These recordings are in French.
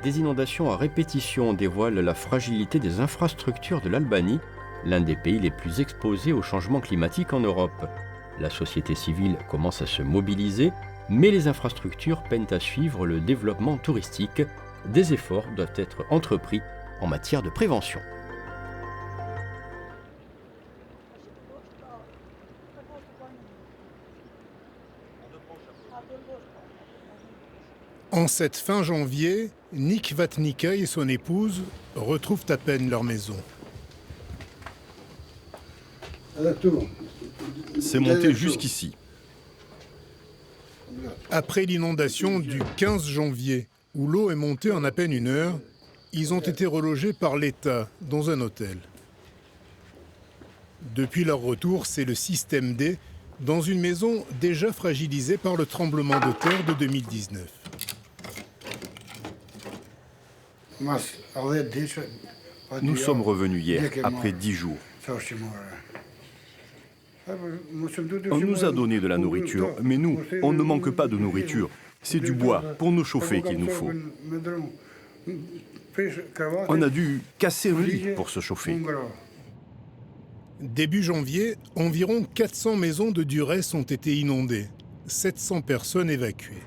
Des inondations à répétition dévoilent la fragilité des infrastructures de l'Albanie, l'un des pays les plus exposés au changement climatique en Europe. La société civile commence à se mobiliser, mais les infrastructures peinent à suivre le développement touristique. Des efforts doivent être entrepris en matière de prévention. En cette fin janvier, Nick Vatnica et son épouse retrouvent à peine leur maison. C'est monté jusqu'ici. Après l'inondation du 15 janvier, où l'eau est montée en à peine une heure, ils ont été relogés par l'État dans un hôtel. Depuis leur retour, c'est le système D dans une maison déjà fragilisée par le tremblement de terre de 2019. Nous sommes revenus hier, après 10 jours. On nous a donné de la nourriture, mais nous, on ne manque pas de nourriture. C'est du bois pour nous chauffer qu'il nous faut. On a dû casser un lit pour se chauffer. Début janvier, environ 400 maisons de Durrës ont été inondées, 700 personnes évacuées.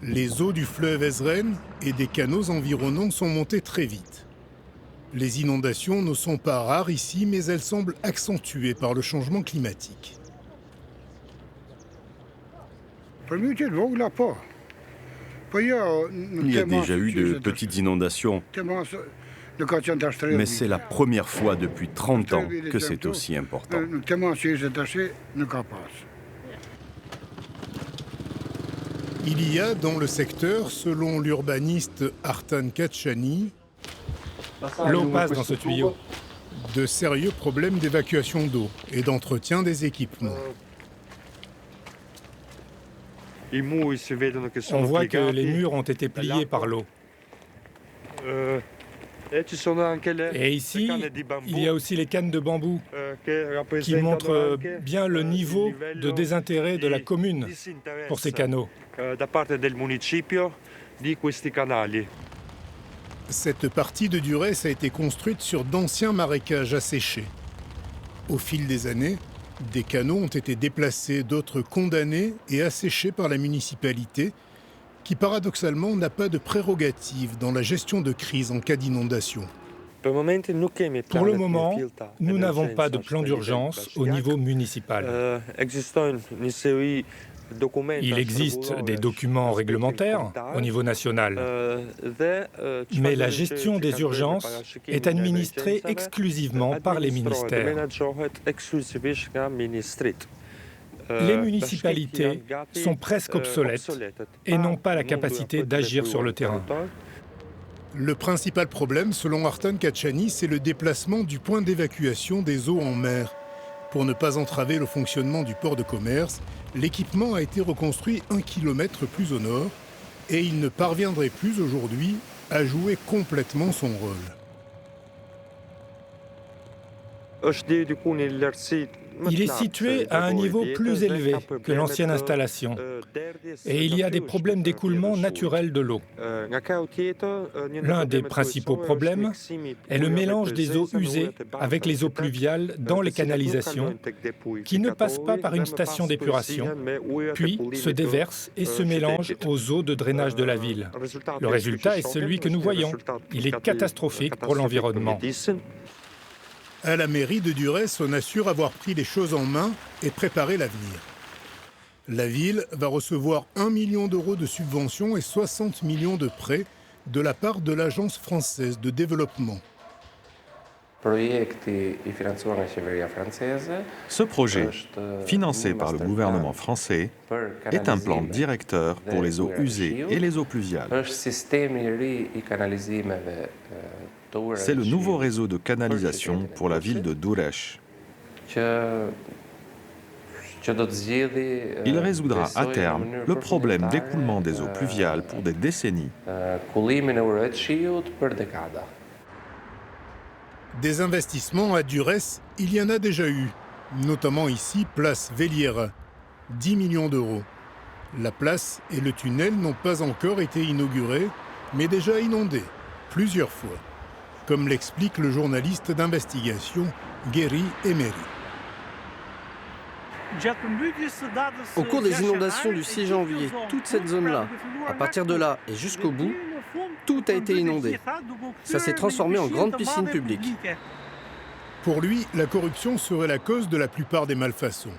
Les eaux du fleuve Ezren et des canaux environnants sont montées très vite. Les inondations ne sont pas rares ici, mais elles semblent accentuées par le changement climatique. Il y a déjà eu de petites inondations, mais c'est la première fois depuis 30 ans que c'est aussi important. Il y a dans le secteur, selon l'urbaniste Artan Kachani, l'eau passe dans ce tuyau. De sérieux problèmes d'évacuation d'eau et d'entretien des équipements. On voit que les murs ont été pliés par l'eau. Et ici, il y a aussi les cannes de bambou qui montrent bien le niveau de désintérêt de la commune pour ces canaux. Cette partie de Durrës a été construite sur d'anciens marécages asséchés. Au fil des années, des canaux ont été déplacés, d'autres condamnés et asséchés par la municipalité, qui paradoxalement n'a pas de prérogative dans la gestion de crise en cas d'inondation. Pour le moment, nous n'avons pas de plan d'urgence au niveau municipal. Il existe des documents réglementaires au niveau national, mais la gestion des urgences est administrée exclusivement par les ministères. Les municipalités sont presque obsolètes et n'ont pas la capacité d'agir sur le terrain. Le principal problème, selon Artan Kachani, c'est le déplacement du point d'évacuation des eaux en mer. Pour ne pas entraver le fonctionnement du port de commerce, l'équipement a été reconstruit 1 kilomètre plus au nord et il ne parviendrait plus aujourd'hui à jouer complètement son rôle. Il est situé à un niveau plus élevé que l'ancienne installation et il y a des problèmes d'écoulement naturel de l'eau. L'un des principaux problèmes est le mélange des eaux usées avec les eaux pluviales dans les canalisations qui ne passent pas par une station d'épuration, puis se déversent et se mélangent aux eaux de drainage de la ville. Le résultat est celui que nous voyons. Il est catastrophique pour l'environnement. À la mairie de Durrës, on assure avoir pris les choses en main et préparé l'avenir. La ville va recevoir 1 million d'euros de subventions et 60 millions de prêts de la part de l'Agence française de développement. Ce projet, financé par le gouvernement français, est un plan directeur pour les eaux usées et les eaux pluviales. C'est le nouveau réseau de canalisation pour la ville de Durrës. Il résoudra à terme le problème d'écoulement des eaux pluviales pour des décennies. Des investissements à Durrës, il y en a déjà eu, notamment ici, place Velliera, 10 millions d'euros. La place et le tunnel n'ont pas encore été inaugurés, mais déjà inondés, plusieurs fois, comme l'explique le journaliste d'investigation Geri Emery. Au cours des inondations du 6 janvier, toute cette zone-là, à partir de là et jusqu'au bout, tout a été inondé. Ça s'est transformé en grande piscine publique. Pour lui, la corruption serait la cause de la plupart des malfaçons.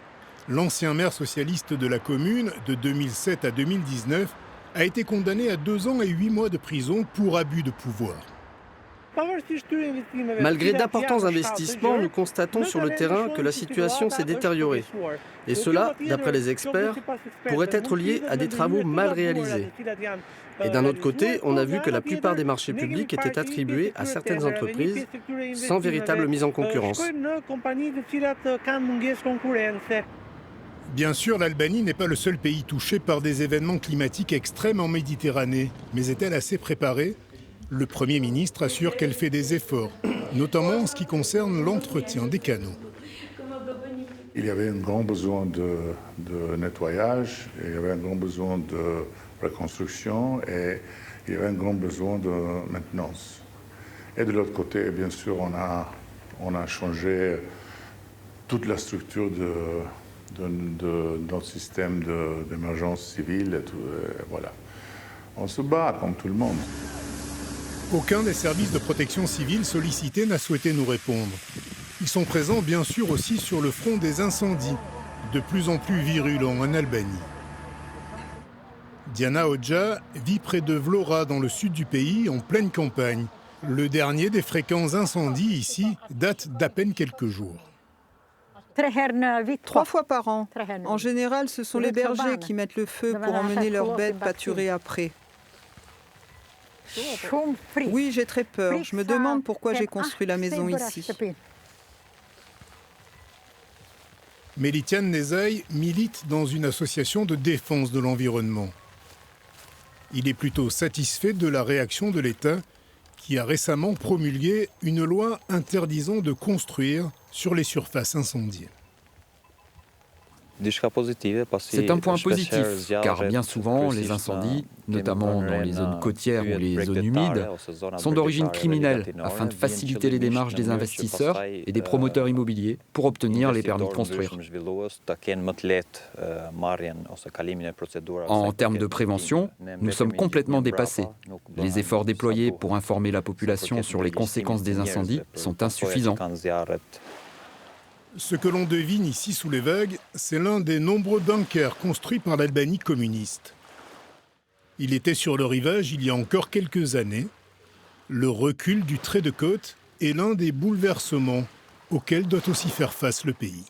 L'ancien maire socialiste de la commune, de 2007 à 2019, a été condamné à 2 ans et 8 mois de prison pour abus de pouvoir. Malgré d'importants investissements, nous constatons sur le terrain que la situation s'est détériorée. Et cela, d'après les experts, pourrait être lié à des travaux mal réalisés. Et d'un autre côté, on a vu que la plupart des marchés publics étaient attribués à certaines entreprises sans véritable mise en concurrence. Bien sûr, l'Albanie n'est pas le seul pays touché par des événements climatiques extrêmes en Méditerranée, mais est-elle assez préparée ? Le Premier ministre assure qu'elle fait des efforts, notamment en ce qui concerne l'entretien des canaux. Il y avait un grand besoin de nettoyage, il y avait un grand besoin de reconstruction et il y avait un grand besoin de maintenance. Et de l'autre côté, bien sûr, on a changé toute la structure de notre système d'émergence civile. Et tout, et voilà. On se bat comme tout le monde. Aucun des services de protection civile sollicités n'a souhaité nous répondre. Ils sont présents bien sûr aussi sur le front des incendies, de plus en plus virulents en Albanie. Diana Hoxha vit près de Vlora, dans le sud du pays, en pleine campagne. Le dernier des fréquents incendies ici date d'à peine quelques jours. 3 fois par an. En général, ce sont les bergers qui mettent le feu pour emmener leurs bêtes pâturer après. Oui, j'ai très peur. Je me demande pourquoi j'ai construit la maison ici. Melitian Nezai milite dans une association de défense de l'environnement. Il est plutôt satisfait de la réaction de l'État qui a récemment promulgué une loi interdisant de construire sur les surfaces incendiées. C'est un point positif, car bien souvent, les incendies, notamment dans les zones côtières ou les zones humides, sont d'origine criminelle, afin de faciliter les démarches des investisseurs et des promoteurs immobiliers pour obtenir les permis de construire. En termes de prévention, nous sommes complètement dépassés. Les efforts déployés pour informer la population sur les conséquences des incendies sont insuffisants. Ce que l'on devine ici sous les vagues, c'est l'un des nombreux bunkers construits par l'Albanie communiste. Il était sur le rivage il y a encore quelques années. Le recul du trait de côte est l'un des bouleversements auxquels doit aussi faire face le pays.